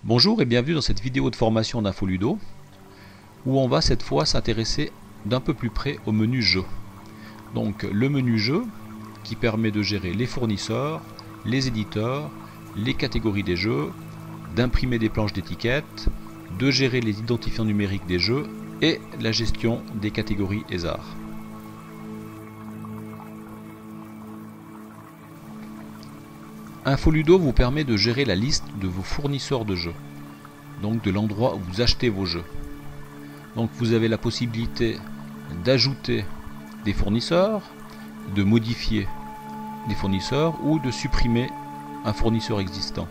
Bonjour et bienvenue dans cette vidéo de formation d'Infoludo où on va cette fois s'intéresser d'un peu plus près au menu jeu. Donc le menu jeu qui permet de gérer les fournisseurs, les éditeurs, les catégories des jeux, d'imprimer des planches d'étiquettes, de gérer les identifiants numériques des jeux et la gestion des catégories ESAR. Infoludo vous permet de gérer la liste de vos fournisseurs de jeux, donc de l'endroit où vous achetez vos jeux. Donc vous avez la possibilité d'ajouter des fournisseurs, de modifier des fournisseurs ou de supprimer un fournisseur existant.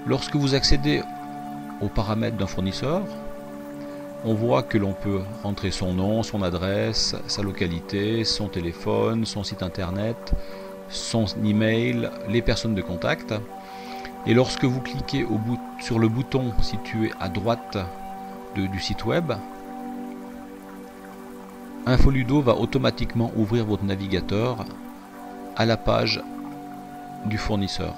Lorsque vous accédez aux paramètres d'un fournisseur, on voit que l'on peut rentrer son nom, son adresse, sa localité, son téléphone, son site internet, son email, les personnes de contact. Et lorsque vous cliquez sur le bouton situé à droite du site web, Infoludo va automatiquement ouvrir votre navigateur à la page du fournisseur.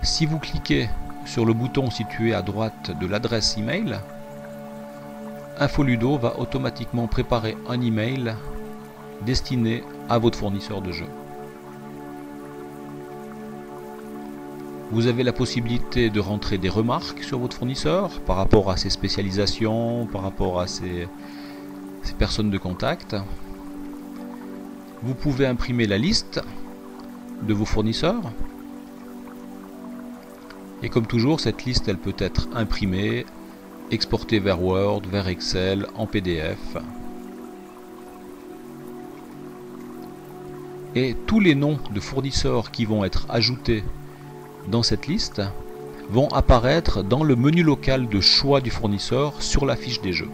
Si vous cliquez sur le bouton situé à droite de l'adresse email, Infoludo va automatiquement préparer un email destiné à votre fournisseur de jeu. Vous avez la possibilité de rentrer des remarques sur votre fournisseur par rapport à ses spécialisations, par rapport à ses personnes de contact. Vous pouvez imprimer la liste de vos fournisseurs. Et comme toujours, cette liste elle peut être imprimée, exportée vers Word, vers Excel, en PDF. Et tous les noms de fournisseurs qui vont être ajoutés dans cette liste vont apparaître dans le menu local de choix du fournisseur sur la fiche des jeux.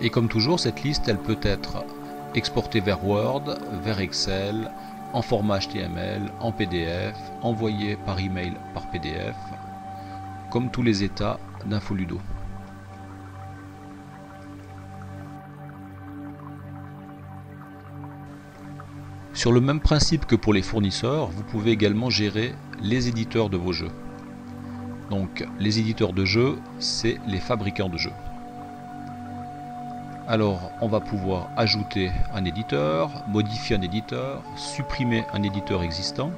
Et comme toujours, cette liste elle peut être exportée vers Word, vers Excel, en format HTML, en PDF, envoyé par email par PDF, comme tous les états d'Infoludo. Sur le même principe que pour les fournisseurs, vous pouvez également gérer les éditeurs de vos jeux. Donc les éditeurs de jeux, c'est les fabricants de jeux. Alors on va pouvoir ajouter un éditeur, modifier un éditeur, supprimer un éditeur existant.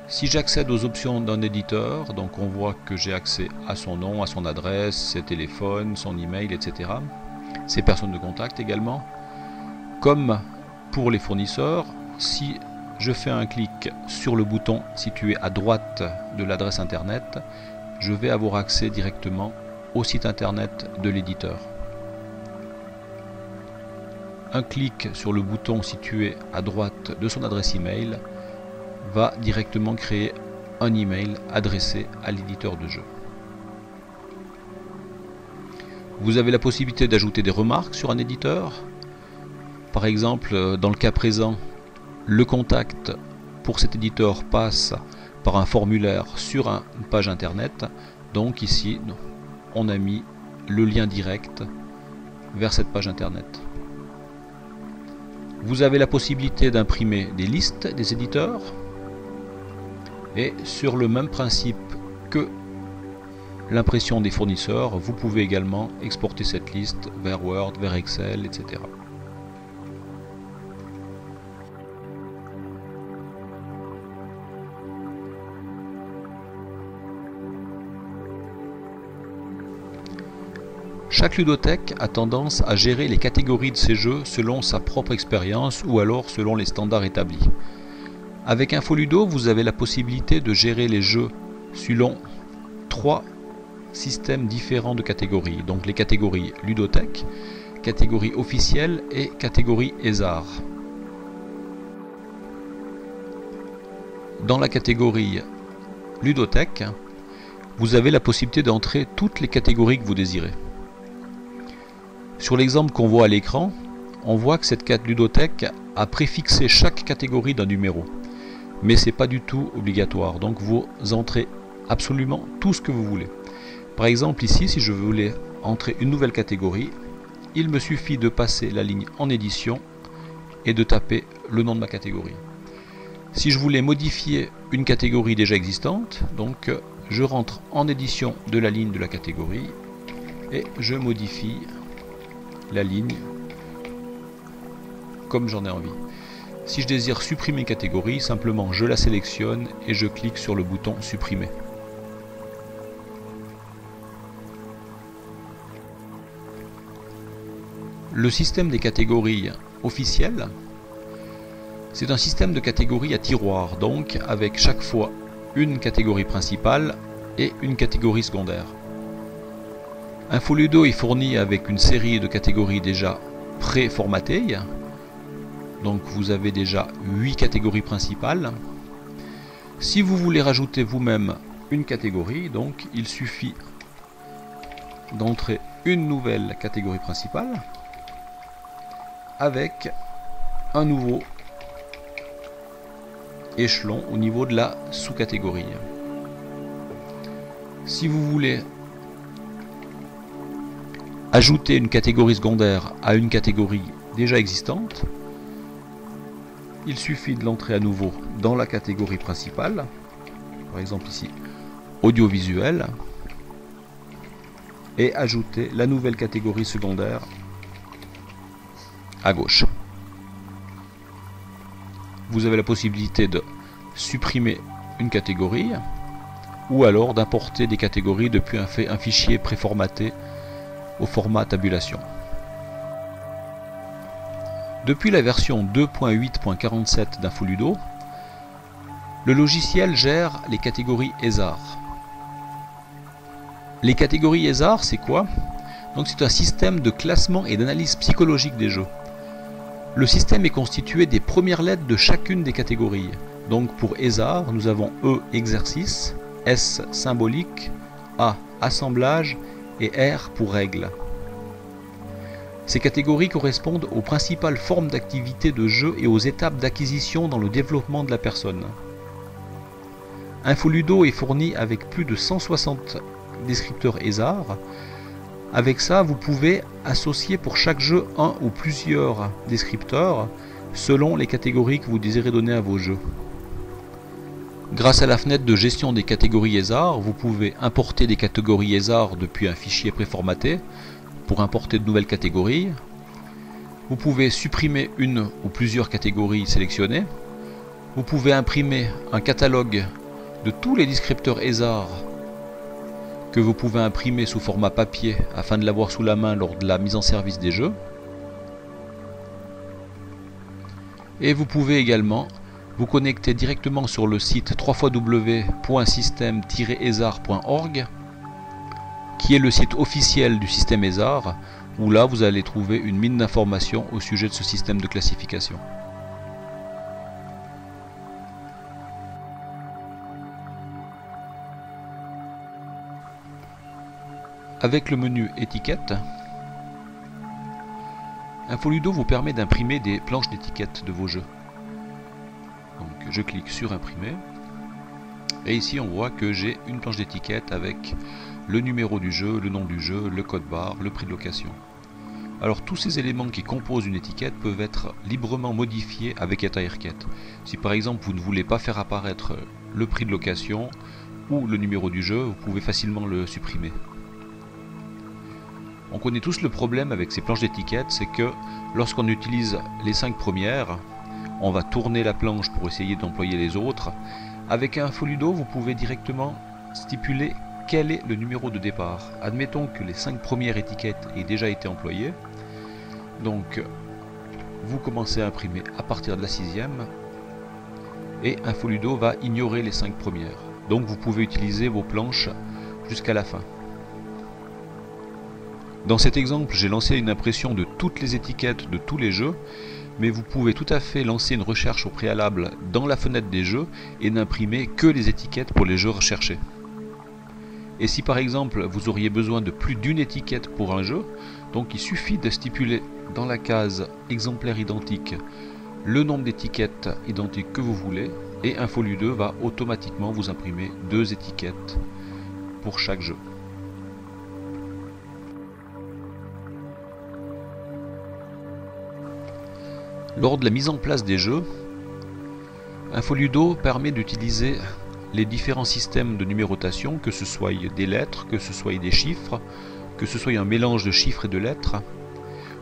Si j'accède aux options d'un éditeur, donc on voit que j'ai accès à son nom, à son adresse, ses téléphones, son email, etc. Ses personnes de contact également. Comme pour les fournisseurs, si je fais un clic sur le bouton situé à droite de l'adresse internet, je vais avoir accès directement au site internet de l'éditeur. Un clic sur le bouton situé à droite de son adresse email va directement créer un email adressé à l'éditeur de jeu. Vous avez la possibilité d'ajouter des remarques sur un éditeur. Par exemple, dans le cas présent, le contact pour cet éditeur passe par un formulaire sur une page internet. Donc ici, on a mis le lien direct vers cette page internet. Vous avez la possibilité d'imprimer des listes des éditeurs et sur le même principe que l'impression des fournisseurs, vous pouvez également exporter cette liste vers Word, vers Excel, etc. Chaque ludothèque a tendance à gérer les catégories de ses jeux selon sa propre expérience ou alors selon les standards établis. Avec Infoludo, vous avez la possibilité de gérer les jeux selon 3 systèmes différents de catégories. Donc les catégories ludothèque, catégorie officielle et catégorie ESAR. Dans la catégorie ludothèque, vous avez la possibilité d'entrer toutes les catégories que vous désirez. Sur l'exemple qu'on voit à l'écran, on voit que cette ludothèque a préfixé chaque catégorie d'un numéro. Mais ce n'est pas du tout obligatoire, donc vous entrez absolument tout ce que vous voulez. Par exemple ici, si je voulais entrer une nouvelle catégorie, il me suffit de passer la ligne en édition et de taper le nom de ma catégorie. Si je voulais modifier une catégorie déjà existante, donc je rentre en édition de la ligne de la catégorie et je modifie la ligne comme j'en ai envie. Si je désire supprimer une catégorie, simplement je la sélectionne et je clique sur le bouton supprimer. Le système des catégories officielles, c'est un système de catégories à tiroir, donc avec chaque fois une catégorie principale et une catégorie secondaire. InfoLudo est fourni avec une série de catégories déjà pré-formatées, donc vous avez déjà 8 catégories principales. Si vous voulez rajouter vous-même une catégorie, donc il suffit d'entrer une nouvelle catégorie principale avec un nouveau échelon au niveau de la sous-catégorie. Si vous voulez ajouter une catégorie secondaire à une catégorie déjà existante, il suffit de l'entrer à nouveau dans la catégorie principale, par exemple ici audiovisuel, et ajouter la nouvelle catégorie secondaire à gauche. Vous avez la possibilité de supprimer une catégorie ou alors d'importer des catégories depuis un fichier préformaté au format tabulation. Depuis la version 2.8.47 d'InfoLudo, le logiciel gère les catégories ESAR. Les catégories ESAR, c'est quoi? Donc c'est un système de classement et d'analyse psychologique des jeux. Le système est constitué des premières lettres de chacune des catégories. Donc pour ESAR, nous avons E exercice, S symbolique, A assemblage et R pour règle. Ces catégories correspondent aux principales formes d'activité de jeu et aux étapes d'acquisition dans le développement de la personne. InfoLudo est fourni avec plus de 160 descripteurs ESAR. Avec ça, vous pouvez associer pour chaque jeu un ou plusieurs descripteurs selon les catégories que vous désirez donner à vos jeux. Grâce à la fenêtre de gestion des catégories ESAR, vous pouvez importer des catégories ESAR depuis un fichier préformaté pour importer de nouvelles catégories. Vous pouvez supprimer une ou plusieurs catégories sélectionnées. Vous pouvez imprimer un catalogue de tous les descripteurs ESAR que vous pouvez imprimer sous format papier afin de l'avoir sous la main lors de la mise en service des jeux. Et vous pouvez également vous connecter directement sur le site www.system-esar.org qui est le site officiel du système ESAR, où là vous allez trouver une mine d'informations au sujet de ce système de classification. Avec le menu étiquette, InfoLudo vous permet d'imprimer des planches d'étiquette de vos jeux. Donc je clique sur imprimer et ici on voit que j'ai une planche d'étiquette avec le numéro du jeu, le nom du jeu, le code barre, le prix de location. Alors tous ces éléments qui composent une étiquette peuvent être librement modifiés avec EtaireQuête. Si par exemple vous ne voulez pas faire apparaître le prix de location ou le numéro du jeu, vous pouvez facilement le supprimer. On connaît tous le problème avec ces planches d'étiquette, c'est que lorsqu'on utilise les 5 premières, on va tourner la planche pour essayer d'employer les autres. Avec InfoLudo, vous pouvez directement stipuler quel est le numéro de départ. Admettons que les 5 premières étiquettes aient déjà été employées. Donc, vous commencez à imprimer à partir de la 6e et InfoLudo va ignorer les 5 premières. Donc, vous pouvez utiliser vos planches jusqu'à la fin. Dans cet exemple, j'ai lancé une impression de toutes les étiquettes de tous les jeux, mais vous pouvez tout à fait lancer une recherche au préalable dans la fenêtre des jeux et n'imprimer que les étiquettes pour les jeux recherchés. Et si par exemple vous auriez besoin de plus d'une étiquette pour un jeu, donc il suffit de stipuler dans la case exemplaire identique le nombre d'étiquettes identiques que vous voulez et InfoLudo va automatiquement vous imprimer 2 étiquettes pour chaque jeu. Lors de la mise en place des jeux, InfoLudo permet d'utiliser les différents systèmes de numérotation, que ce soit des lettres, que ce soit des chiffres, que ce soit un mélange de chiffres et de lettres.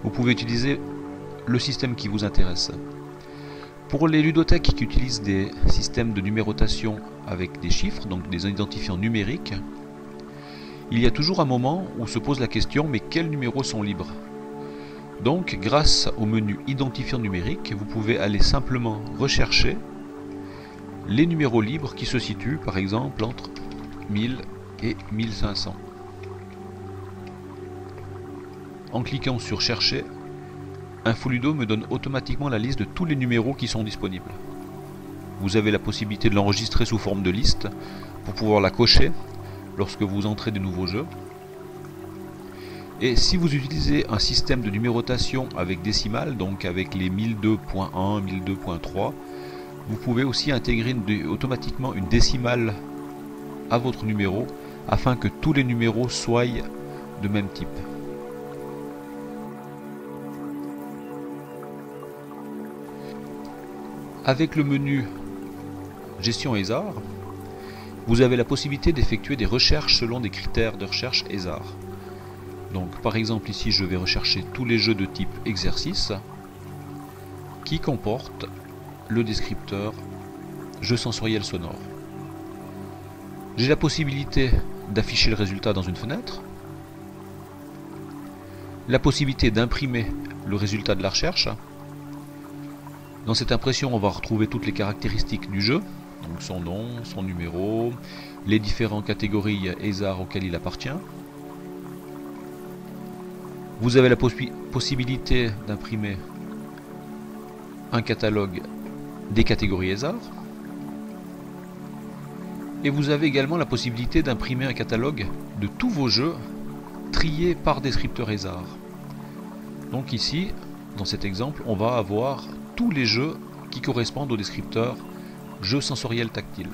Vous pouvez utiliser le système qui vous intéresse. Pour les ludothèques qui utilisent des systèmes de numérotation avec des chiffres, donc des identifiants numériques, il y a toujours un moment où se pose la question, mais quels numéros sont libres? Donc, grâce au menu identifiant numérique, vous pouvez aller simplement rechercher les numéros libres qui se situent, par exemple, entre 1000 et 1500. En cliquant sur Chercher, InfoLudo me donne automatiquement la liste de tous les numéros qui sont disponibles. Vous avez la possibilité de l'enregistrer sous forme de liste pour pouvoir la cocher lorsque vous entrez des nouveaux jeux. Et si vous utilisez un système de numérotation avec décimales, donc avec les 1002.1, 1002.3, vous pouvez aussi intégrer automatiquement une décimale à votre numéro afin que tous les numéros soient de même type. Avec le menu Gestion ESAR, vous avez la possibilité d'effectuer des recherches selon des critères de recherche ESAR. Donc par exemple ici je vais rechercher tous les jeux de type exercice qui comportent le descripteur jeu sensoriel sonore. J'ai la possibilité d'afficher le résultat dans une fenêtre, la possibilité d'imprimer le résultat de la recherche. Dans cette impression, on va retrouver toutes les caractéristiques du jeu, donc son nom, son numéro, les différentes catégories ESAR auxquelles il appartient. Vous avez la possibilité d'imprimer un catalogue des catégories ESAR. Et vous avez également la possibilité d'imprimer un catalogue de tous vos jeux triés par descripteur ESAR. Donc ici, dans cet exemple, on va avoir tous les jeux qui correspondent au descripteur jeu sensoriel tactile.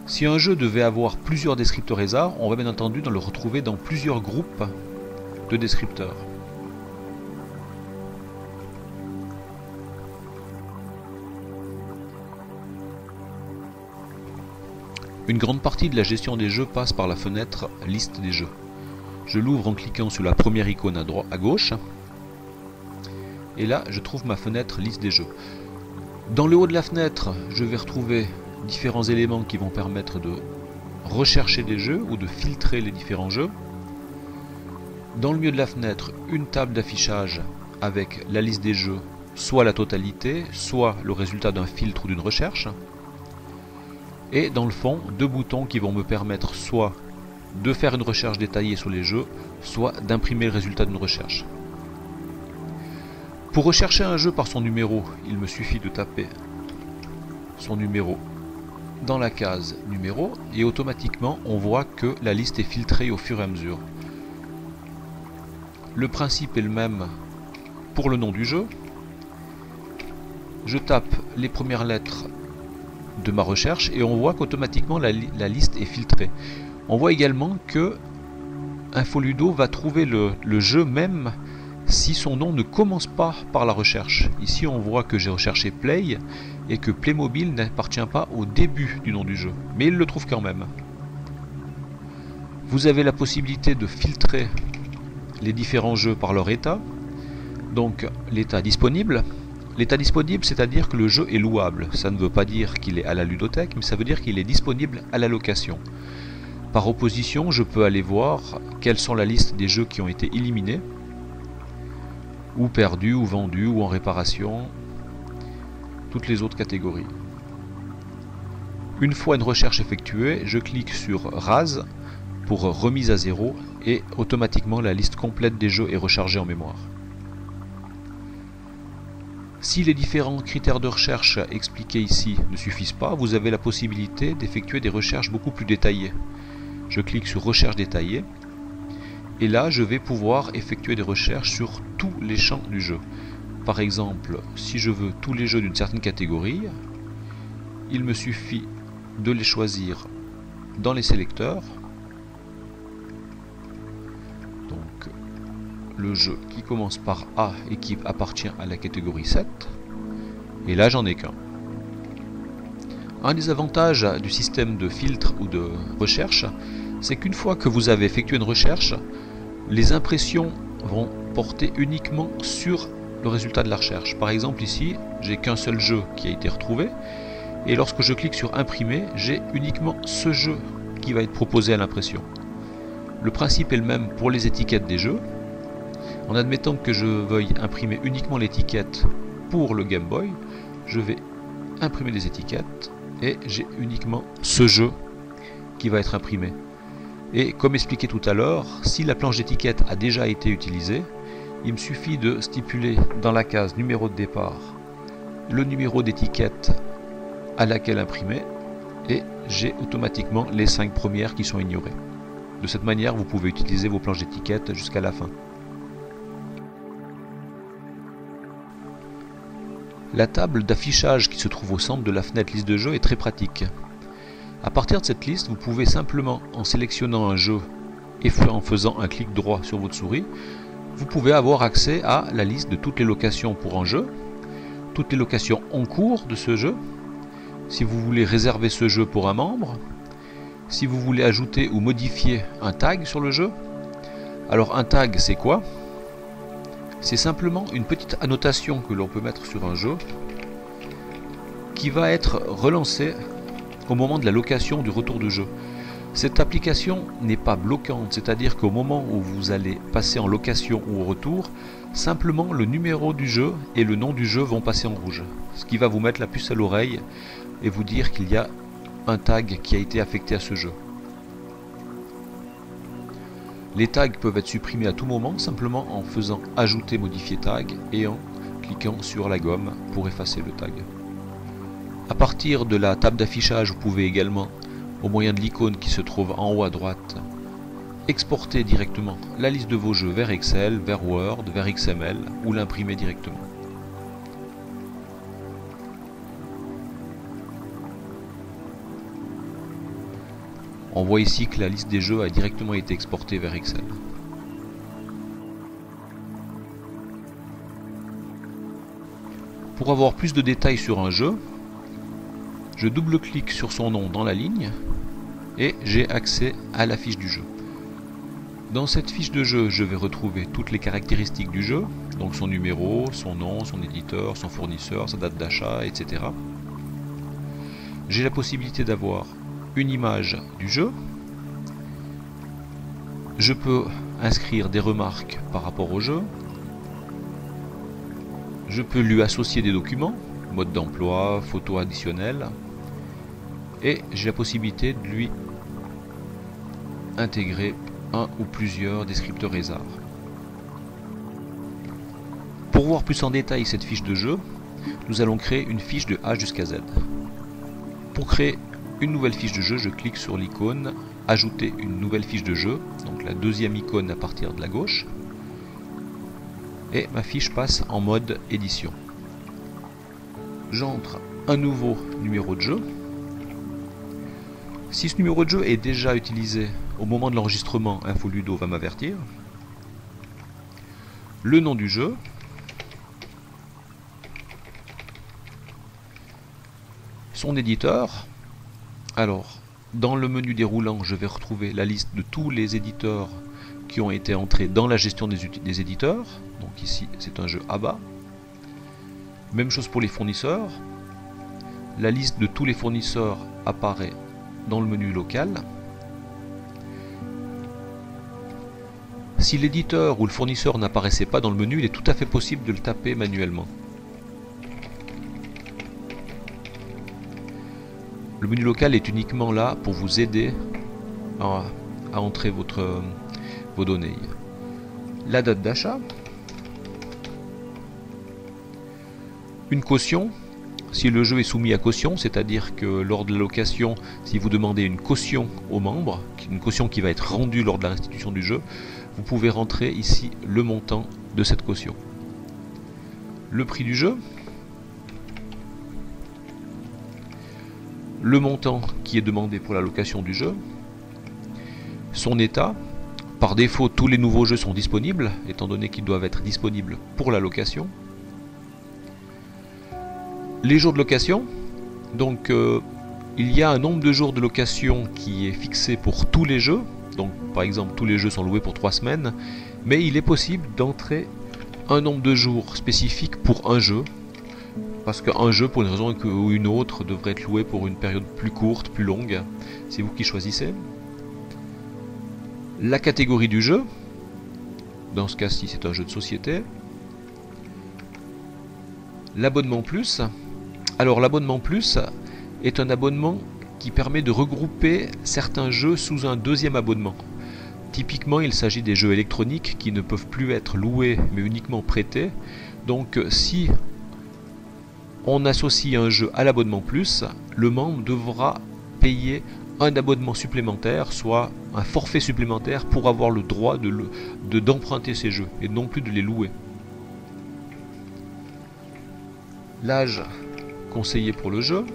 Si un jeu devait avoir plusieurs descripteurs ESAR, on va bien entendu le retrouver dans plusieurs groupes de descripteurs. Une grande partie de la gestion des jeux passe par la fenêtre Liste des jeux. Je l'ouvre en cliquant sur la première icône à gauche. Et là, je trouve ma fenêtre Liste des jeux. Dans le haut de la fenêtre, je vais retrouver différents éléments qui vont permettre de rechercher des jeux ou de filtrer les différents jeux. Dans le milieu de la fenêtre, une table d'affichage avec la liste des jeux, soit la totalité, soit le résultat d'un filtre ou d'une recherche. Et dans le fond, deux boutons qui vont me permettre soit de faire une recherche détaillée sur les jeux, soit d'imprimer le résultat d'une recherche. Pour rechercher un jeu par son numéro, il me suffit de taper son numéro dans la case numéro et automatiquement on voit que la liste est filtrée au fur et à mesure. Le principe est le même pour le nom du jeu. Je tape les premières lettres de ma recherche et on voit qu'automatiquement la liste est filtrée. On voit également que InfoLudo va trouver le jeu même si son nom ne commence pas par la recherche. Ici on voit que j'ai recherché Play et que Playmobil n'appartient pas au début du nom du jeu, mais il le trouve quand même. Vous avez la possibilité de filtrer les différents jeux par leur état. Donc l'état disponible. L'état disponible, c'est-à-dire que le jeu est louable. Ça ne veut pas dire qu'il est à la ludothèque, mais ça veut dire qu'il est disponible à la location. Par opposition, je peux aller voir quelles sont la liste des jeux qui ont été éliminés, ou perdus, ou vendus, ou en réparation, toutes les autres catégories. Une fois une recherche effectuée, je clique sur Rase pour remise à zéro et automatiquement la liste complète des jeux est rechargée en mémoire. Si les différents critères de recherche expliqués ici ne suffisent pas, vous avez la possibilité d'effectuer des recherches beaucoup plus détaillées. Je clique sur Recherche détaillée et là je vais pouvoir effectuer des recherches sur tous les champs du jeu. Par exemple, si je veux tous les jeux d'une certaine catégorie, il me suffit de les choisir dans les sélecteurs. Donc le jeu qui commence par A et qui appartient à la catégorie 7. Et là, j'en ai qu'un. Un des avantages du système de filtre ou de recherche, c'est qu'une fois que vous avez effectué une recherche, les impressions vont porter uniquement sur le résultat de la recherche. Par exemple ici, j'ai qu'un seul jeu qui a été retrouvé, et lorsque je clique sur imprimer, j'ai uniquement ce jeu qui va être proposé à l'impression. Le principe est le même pour les étiquettes des jeux. En admettant que je veuille imprimer uniquement l'étiquette pour le Game Boy, je vais imprimer les étiquettes et j'ai uniquement ce jeu qui va être imprimé. Et comme expliqué tout à l'heure, si la planche d'étiquette a déjà été utilisée, il me suffit de stipuler dans la case numéro de départ le numéro d'étiquette à laquelle imprimer et j'ai automatiquement les 5 premières qui sont ignorées. De cette manière, vous pouvez utiliser vos planches d'étiquette jusqu'à la fin. La table d'affichage qui se trouve au centre de la fenêtre liste de jeux est très pratique. À partir de cette liste, vous pouvez simplement, en sélectionnant un jeu et en faisant un clic droit sur votre souris, vous pouvez avoir accès à la liste de toutes les locations pour un jeu, toutes les locations en cours de ce jeu, si vous voulez réserver ce jeu pour un membre, si vous voulez ajouter ou modifier un tag sur le jeu. Alors un tag, c'est quoi? C'est simplement une petite annotation que l'on peut mettre sur un jeu qui va être relancée au moment de la location du retour de jeu. Cette application n'est pas bloquante, c'est-à-dire qu'au moment où vous allez passer en location ou au retour, simplement le numéro du jeu et le nom du jeu vont passer en rouge, ce qui va vous mettre la puce à l'oreille et vous dire qu'il y a un tag qui a été affecté à ce jeu. Les tags peuvent être supprimés à tout moment, simplement en faisant ajouter modifier tag et en cliquant sur la gomme pour effacer le tag. À partir de la table d'affichage, vous pouvez également, au moyen de l'icône qui se trouve en haut à droite, exporter directement la liste de vos jeux vers Excel, vers Word, vers XML ou l'imprimer directement. On voit ici que la liste des jeux a directement été exportée vers Excel. Pour avoir plus de détails sur un jeu, je double-clique sur son nom dans la ligne et j'ai accès à la fiche du jeu. Dans cette fiche de jeu, je vais retrouver toutes les caractéristiques du jeu, donc son numéro, son nom, son éditeur, son fournisseur, sa date d'achat, etc. J'ai la possibilité d'avoir une image du jeu. Je peux inscrire des remarques par rapport au jeu. Je peux lui associer des documents, mode d'emploi, photo additionnelle. Et j'ai la possibilité de lui intégrer un ou plusieurs descripteurs hasard. Pour voir plus en détail cette fiche de jeu, nous allons créer une fiche de A jusqu'à Z. Pour créer une nouvelle fiche de jeu, je clique sur l'icône ajouter une nouvelle fiche de jeu, donc la deuxième icône à partir de la gauche, et ma fiche passe en mode édition. J'entre un nouveau numéro de jeu. Si ce numéro de jeu est déjà utilisé au moment de l'enregistrement, InfoLudo va m'avertir. Le nom du jeu. Son éditeur. Alors, dans le menu déroulant, je vais retrouver la liste de tous les éditeurs qui ont été entrés dans la gestion des éditeurs. Donc ici, c'est un jeu ABA. Même chose pour les fournisseurs. La liste de tous les fournisseurs apparaît dans le menu local. Si l'éditeur ou le fournisseur n'apparaissait pas dans le menu, il est tout à fait possible de le taper manuellement. Le menu local est uniquement là pour vous aider à entrer vos données. La date d'achat. Une caution. Si le jeu est soumis à caution, c'est-à-dire que lors de la location, si vous demandez une caution aux membres, une caution qui va être rendue lors de la restitution du jeu, vous pouvez rentrer ici le montant de cette caution. Le prix du jeu. Le montant qui est demandé pour la location du jeu. Son état. Par défaut, tous les nouveaux jeux sont disponibles, étant donné qu'ils doivent être disponibles pour la location. Les jours de location, donc il y a un nombre de jours de location qui est fixé pour tous les jeux. Donc par exemple, tous les jeux sont loués pour 3 semaines, mais il est possible d'entrer un nombre de jours spécifique pour un jeu, parce qu'un jeu, pour une raison ou une autre, devrait être loué pour une période plus courte, plus longue. C'est vous qui choisissez. La catégorie du jeu, dans ce cas-ci c'est un jeu de société. L'abonnement plus. Alors l'abonnement plus est un abonnement qui permet de regrouper certains jeux sous un deuxième abonnement. Typiquement, il s'agit des jeux électroniques qui ne peuvent plus être loués mais uniquement prêtés. Donc si on associe un jeu à l'abonnement plus, le membre devra payer un abonnement supplémentaire, soit un forfait supplémentaire pour avoir le droit d'emprunter ces jeux et non plus de les louer. L'âge conseillé pour le jeu.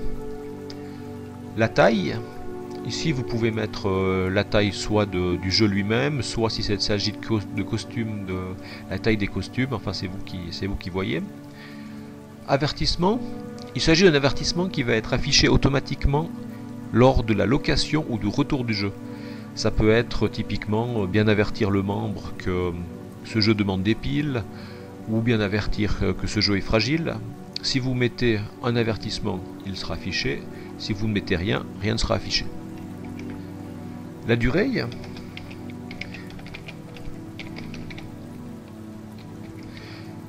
La taille. Ici vous pouvez mettre la taille soit du jeu lui-même, soit si il s'agit de costumes, la taille des costumes, enfin c'est vous qui voyez. Avertissement. Il s'agit d'un avertissement qui va être affiché automatiquement lors de la location ou du retour du jeu. Ça peut être typiquement bien avertir le membre que ce jeu demande des piles, ou bien avertir que ce jeu est fragile. Si vous mettez un avertissement, il sera affiché. Si vous ne mettez rien, rien ne sera affiché. La durée.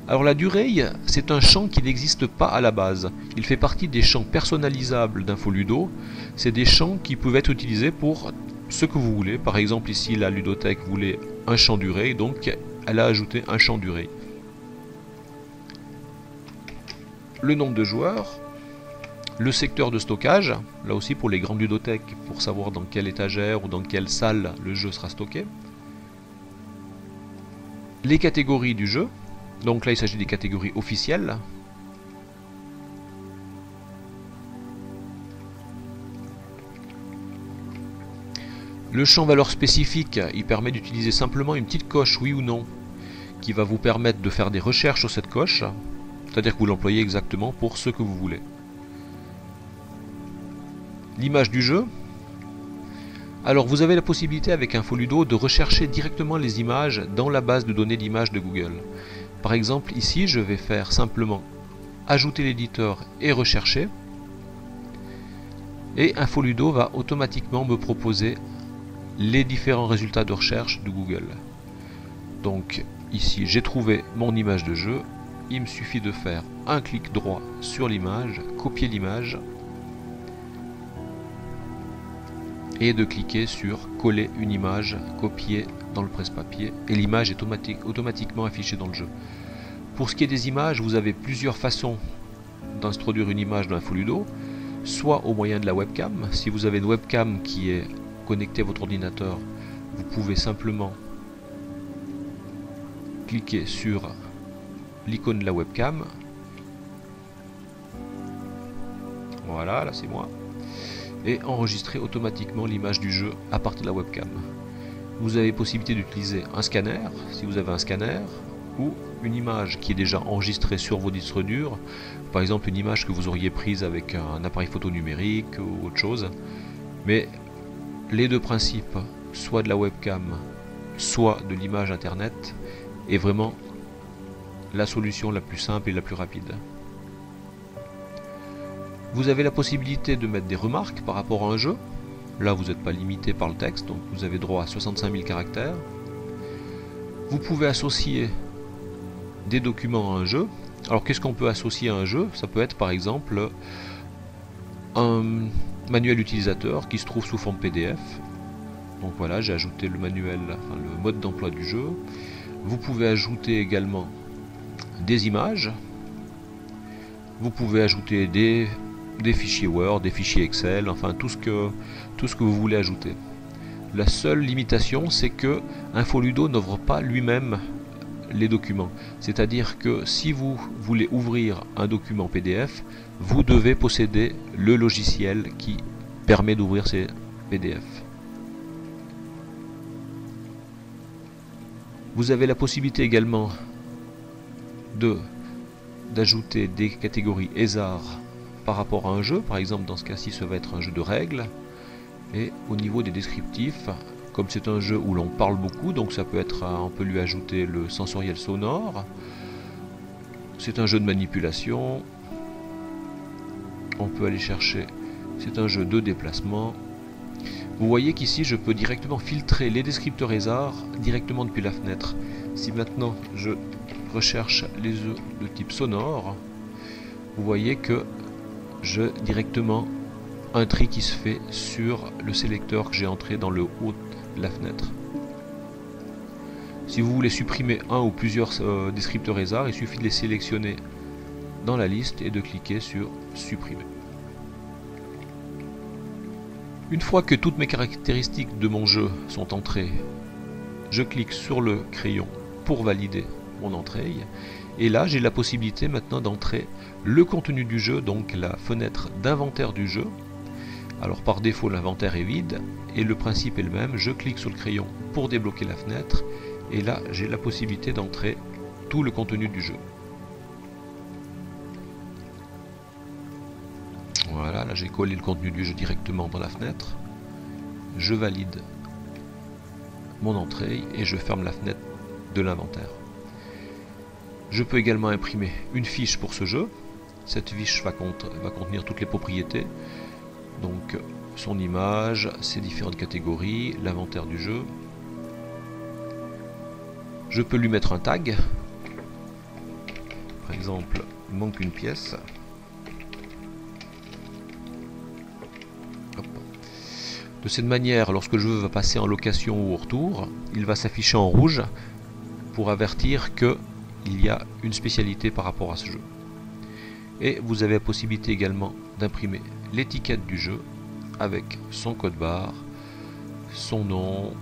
Alors la durée, c'est un champ qui n'existe pas à la base. Il fait partie des champs personnalisables d'Infoludo. C'est des champs qui peuvent être utilisés pour ce que vous voulez. Par exemple ici la ludothèque voulait un champ durée, donc elle a ajouté un champ durée. Le nombre de joueurs, le secteur de stockage, là aussi pour les grandes ludothèques, pour savoir dans quelle étagère ou dans quelle salle le jeu sera stocké. Les catégories du jeu, donc là il s'agit des catégories officielles. Le champ valeur spécifique, il permet d'utiliser simplement une petite coche oui ou non, qui va vous permettre de faire des recherches sur cette coche. C'est-à-dire que vous l'employez exactement pour ce que vous voulez. L'image du jeu. Alors vous avez la possibilité avec Infoludo de rechercher directement les images dans la base de données d'images de Google. Par exemple ici je vais faire simplement ajouter l'éditeur et rechercher. Et Infoludo va automatiquement me proposer les différents résultats de recherche de Google. Donc ici j'ai trouvé mon image de jeu. Il me suffit de faire un clic droit sur l'image, copier l'image et de cliquer sur coller une image, copier dans le presse-papier et l'image est automatiquement affichée dans le jeu. Pour ce qui est des images, vous avez plusieurs façons d'introduire une image dans Infoludo, soit au moyen de la webcam. Si vous avez une webcam qui est connectée à votre ordinateur, vous pouvez simplement cliquer sur l'icône de la webcam. Voilà, là c'est moi. Et enregistrer automatiquement l'image du jeu à partir de la webcam. Vous avez possibilité d'utiliser un scanner, si vous avez un scanner, ou une image qui est déjà enregistrée sur vos disques durs. Par exemple une image que vous auriez prise avec un appareil photo numérique ou autre chose. Mais les deux principes, soit de la webcam, soit de l'image internet, est vraiment la solution la plus simple et la plus rapide. Vous avez la possibilité de mettre des remarques par rapport à un jeu. Là vous n'êtes pas limité par le texte, donc vous avez droit à 65 000 caractères. Vous pouvez associer des documents à un jeu. Alors qu'est-ce qu'on peut associer à un jeu? Ça peut être par exemple un manuel utilisateur qui se trouve sous forme PDF. Donc voilà, j'ai ajouté le manuel, enfin, le mode d'emploi du jeu. Vous pouvez ajouter également des images. Vous pouvez ajouter des fichiers Word, des fichiers Excel, enfin tout ce que vous voulez ajouter. La seule limitation, c'est que Infoludo n'ouvre pas lui-même les documents. C'est-à-dire que si vous voulez ouvrir un document PDF, vous devez posséder le logiciel qui permet d'ouvrir ces PDF. Vous avez la possibilité également d'ajouter des catégories hasard par rapport à un jeu. Par exemple, dans ce cas-ci, ça va être un jeu de règles. Et au niveau des descriptifs, comme c'est un jeu où l'on parle beaucoup, donc ça peut être, on peut lui ajouter le sensoriel sonore. C'est un jeu de manipulation. On peut aller chercher, c'est un jeu de déplacement. Vous voyez qu'ici je peux directement filtrer les descripteurs hasard directement depuis la fenêtre. Si maintenant je recherche les jeux de type sonore, vous voyez que j'ai directement un tri qui se fait sur le sélecteur que j'ai entré dans le haut de la fenêtre. Si vous voulez supprimer un ou plusieurs descripteurs hasard, il suffit de les sélectionner dans la liste et de cliquer sur supprimer. Une fois que toutes mes caractéristiques de mon jeu sont entrées, je clique sur le crayon pour valider mon entrée et là j'ai la possibilité maintenant d'entrer le contenu du jeu, donc la fenêtre d'inventaire du jeu. Alors par défaut l'inventaire est vide et le principe est le même, je clique sur le crayon pour débloquer la fenêtre et là j'ai la possibilité d'entrer tout le contenu du jeu. Voilà, là j'ai collé le contenu du jeu directement dans la fenêtre. Je valide mon entrée et je ferme la fenêtre de l'inventaire. Je peux également imprimer une fiche pour ce jeu. Cette fiche va contenir toutes les propriétés. Donc son image, ses différentes catégories, l'inventaire du jeu. Je peux lui mettre un tag. Par exemple, manque une pièce. De cette manière, lorsque le jeu va passer en location ou au retour, il va s'afficher en rouge pour avertir qu'il y a une spécialité par rapport à ce jeu. Et vous avez la possibilité également d'imprimer l'étiquette du jeu avec son code barre, son nom,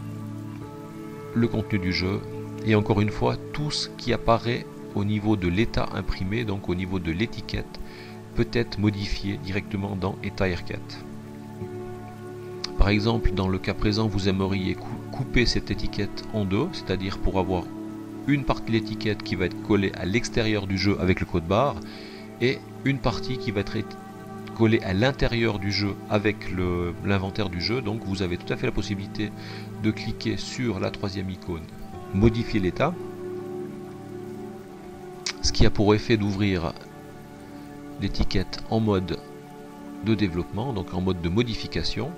le contenu du jeu et encore une fois tout ce qui apparaît au niveau de l'état imprimé, donc au niveau de l'étiquette, peut être modifié directement dans état R4. Par exemple, dans le cas présent, vous aimeriez couper cette étiquette en deux, c'est-à-dire pour avoir une partie de l'étiquette qui va être collée à l'extérieur du jeu avec le code barre et une partie qui va être collée à l'intérieur du jeu avec l'inventaire du jeu. Donc vous avez tout à fait la possibilité de cliquer sur la troisième icône, modifier l'état, ce qui a pour effet d'ouvrir l'étiquette en mode de développement, donc en mode de modification.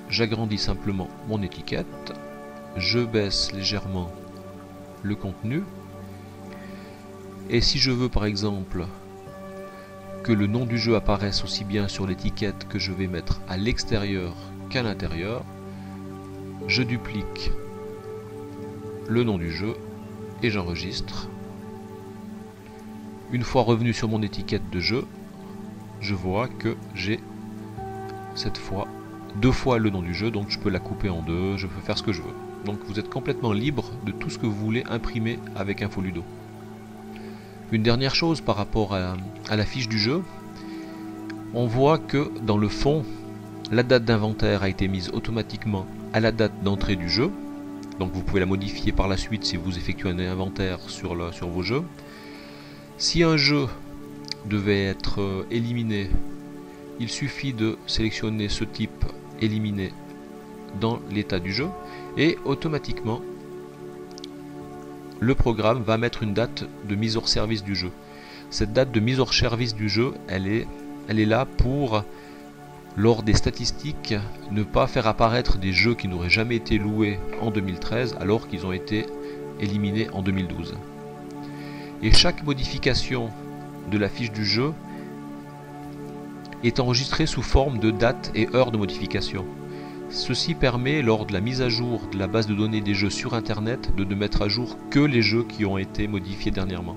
J'agrandis simplement mon étiquette, je baisse légèrement le contenu et si je veux par exemple que le nom du jeu apparaisse aussi bien sur l'étiquette que je vais mettre à l'extérieur qu'à l'intérieur, je duplique le nom du jeu et j'enregistre. Une fois revenu sur mon étiquette de jeu, je vois que j'ai cette fois deux fois le nom du jeu, donc je peux la couper en deux, je peux faire ce que je veux. Donc vous êtes complètement libre de tout ce que vous voulez imprimer avec Infoludo. Une dernière chose par rapport à la fiche du jeu, on voit que dans le fond, la date d'inventaire a été mise automatiquement à la date d'entrée du jeu, donc vous pouvez la modifier par la suite si vous effectuez un inventaire sur vos jeux. Si un jeu devait être éliminé, il suffit de sélectionner ce type éliminé dans l'état du jeu et automatiquement le programme va mettre une date de mise hors service du jeu. Cette date de mise hors service du jeu, elle est là pour, lors des statistiques, ne pas faire apparaître des jeux qui n'auraient jamais été loués en 2013 alors qu'ils ont été éliminés en 2012. Et chaque modification de la fiche du jeu est enregistrée sous forme de date et heure de modification. Ceci permet, lors de la mise à jour de la base de données des jeux sur Internet, de ne mettre à jour que les jeux qui ont été modifiés dernièrement.